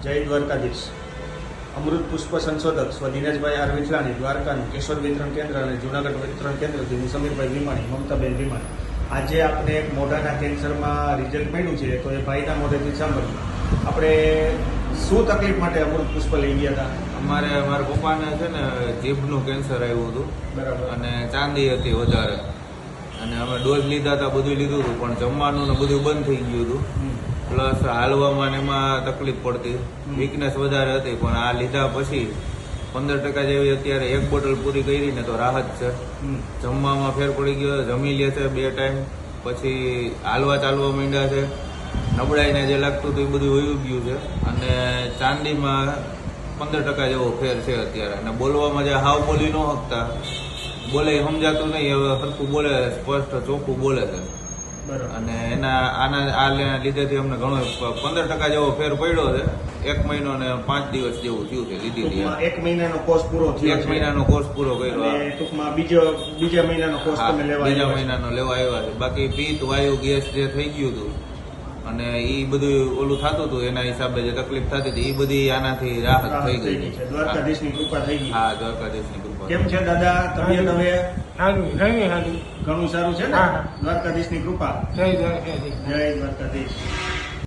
જય દ્વારકાધીશ. અમૃત પુષ્પ સંશોધક સ્વ દિનેશભાઈ આર વિઠલાણી, દ્વારકાનું કેશોદ વિતરણ કેન્દ્ર અને જૂનાગઢ વિતરણ કેન્દ્રથી હું સમીરભાઈ ભીમાણી, મમતાબેન ભીમાણી. આજે આપણે એક મોઢાના કેન્સરમાં રિઝલ્ટ મળ્યું છે, તો એ ભાઈના મોઢેથી સાંભળ્યું. આપણે શું તકલીફ માટે અમૃત પુષ્પ લઈ ગયા હતા? મારા પપ્પાને છે ને જીભનું કેન્સર આવ્યું હતું. બરાબર. અને ચાંદી હતી વધારે, અને અમે ડોઝ લીધા હતા, બધું લીધું હતું, પણ જમવાનું ને બધું બંધ થઈ ગયું હતું. પ્લસ હાલવામાં ને એમાં તકલીફ પડતી, વીકનેસ વધારે હતી. પણ આ લીધા પછી 15% જેવી અત્યારે એક બોટલ પૂરી કરી ને તો રાહત છે. જમવામાં ફેર પડી ગયો, જમી લે છે 2 ટાઈમ, પછી હાલવા ચાલવા માંડ્યા છે. નબળાઈને જે લાગતું હતું એ બધું વયું ગયું છે. અને ચાંદીમાં 15% જેવો ફેર છે અત્યારે. અને બોલવામાં જે હાવ બોલી ન શકતા, બોલે સમજાતું નહીં, હવે સરખું બોલે, સ્પષ્ટ ચોખ્ખું બોલે છે. અને આના લીધેથી અમને ઘણો 15% જેવો ફેર પડ્યો છે. 1 મહિનો ને 5 દિવસ જેવું થયું છે લીધી. 1 મહિનાનો કોર્સ પૂરો થયો. 1 મહિનાનો કોર્સ પૂરો કર્યો. ટૂંકમાં બીજા મહિનાનો કોર્સ તમે લેવા બીજા મહિનાનો લેવા આવ્યા છે. બાકી પિત્ત, વાયુ, ગેસ જે થઈ ગયું હતું અને એ બધું ઓલું થતું હતું, એના હિસાબે જે તકલીફ થતી હતી એ બધી આનાથી રાહત થઈ ગઈ છે. દ્વારકાધીશની કૃપા થઈ ગઈ. હા, દ્વારકાધીશની કૃપા. કેમ છે દાદા તબિયત હવે? સારું ઘણું સારું છે ને? દ્વારકાધીશની કૃપા. જય દ્વારકાધીશ. જય દ્વારકાધીશ.